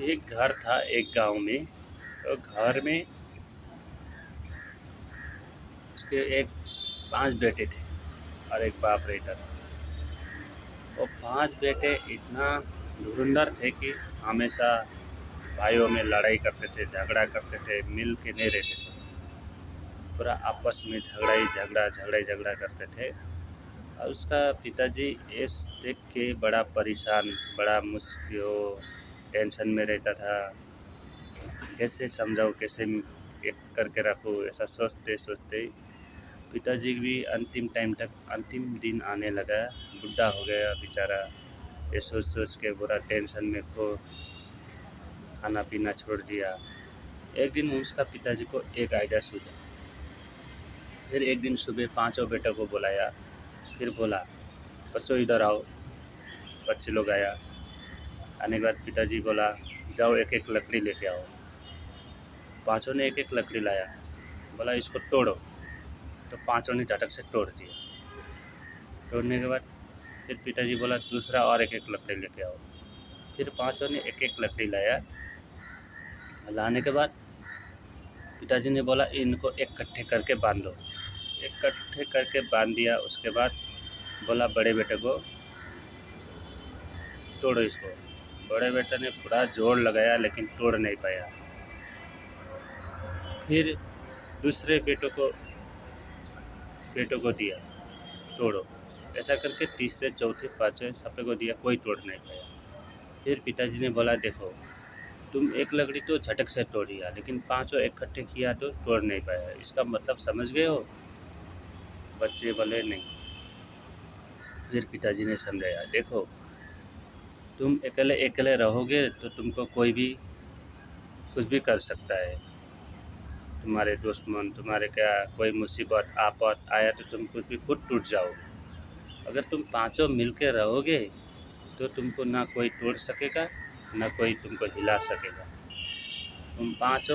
एक घर था एक गांव में। तो घर में उसके एक 5 बेटे थे और एक बाप रहता था। वो 5 बेटे इतना धुरंधर थे कि हमेशा भाइयों में लड़ाई करते थे, झगड़ा करते थे, मिल के नहीं रहते थे। पूरा आपस में झगड़ा करते थे। और उसका पिताजी ये देख के बड़ा परेशान, बड़ा मुश्किल टेंशन में रहता था। कैसे समझाऊँ, कैसे एक करके रखूँ, ऐसा सोचते सोचते पिताजी भी अंतिम दिन आने लगा। बुढ़ा हो गया बेचारा। ये सोच सोच के पूरा टेंशन में खो खाना पीना छोड़ दिया। एक दिन उसका पिताजी को एक आइडिया सूझा। फिर एक दिन सुबह 5 बेटों को बुलाया। फिर बोला, बच्चों इधर आओ। बच्चे लोग आया। आने के बाद पिताजी बोला, जाओ एक एक लकड़ी लेके आओ। 5 ने एक एक लकड़ी लाया। बोला, इसको तोड़ो। तो 5 ने झटक से तोड़ दिया। तोड़ने के बाद फिर पिताजी बोला, दूसरा और एक एक लकड़ी लेके आओ। फिर 5 ने एक एक लकड़ी लाया। लाने के बाद पिताजी ने बोला, इनको इकट्ठे करके बांध दो। इकट्ठे करके बांध दिया। उसके बाद बोला, बड़े बेटे को तोड़ो इसको। बड़े बेटे ने पूरा जोर लगाया लेकिन तोड़ नहीं पाया। फिर दूसरे बेटों को दिया, तोड़ो। ऐसा करके तीसरे चौथे पाँचवें सबे को दिया, कोई तोड़ नहीं पाया। फिर पिताजी ने बोला, देखो तुम एक लकड़ी तो झटक से तोड़ दिया, लेकिन 5 इकट्ठे किया तो तोड़ नहीं पाया। इसका मतलब समझ गए हो? बच्चे बोले नहीं। फिर पिताजी ने समझाया, देखो तुम अकेले अकेले रहोगे तो तुमको कोई भी कुछ भी कर सकता है। तुम्हारे दुश्मन, तुम्हारे क्या कोई मुसीबत आफत आया तो तुम कुछ भी खुद टूट जाओगे। अगर तुम 5 मिल के रहोगे तो तुमको ना कोई तोड़ सकेगा, ना कोई तुमको हिला सकेगा। तुम 5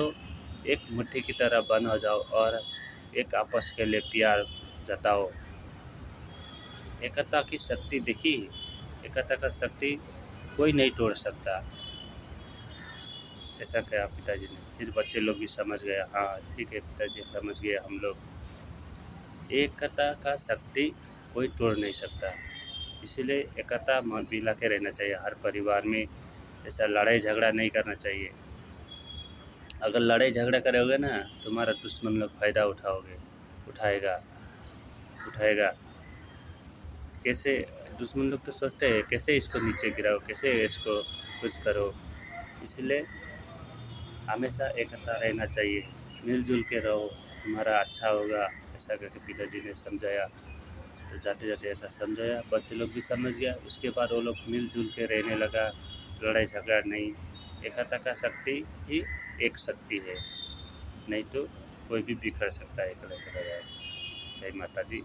एक मुट्ठी की तरह बंद हो जाओ और एक आपस के लिए प्यार जताओ। एकता की शक्ति देखी। एकता का शक्ति कोई नहीं तोड़ सकता। ऐसा कहा पिताजी ने। फिर बच्चे लोग भी समझ गए, हाँ ठीक है पिताजी, समझ गए हम लोग। एकता का शक्ति कोई तोड़ नहीं सकता। इसीलिए एकता मिला के रहना चाहिए हर परिवार में। ऐसा लड़ाई झगड़ा नहीं करना चाहिए। अगर लड़ाई झगड़ा करोगे ना, तुम्हारा दुश्मन लोग फ़ायदा उठाएगा। कैसे दुश्मन लोग तो सोचते हैं कैसे इसको नीचे गिराओ, कैसे इसको कुछ करो। इसलिए हमेशा एकता रहना चाहिए, मिलजुल के रहो, तुम्हारा अच्छा होगा। ऐसा करके पिताजी ने समझाया। तो जाते जाते ऐसा समझाया, बच्चे लोग भी समझ गया। उसके बाद वो लोग मिलजुल के रहने लगा, लड़ाई झगड़ा नहीं। एकता का शक्ति ही एक शक्ति है, नहीं तो कोई भी बिखर सकता है। जय माता दी।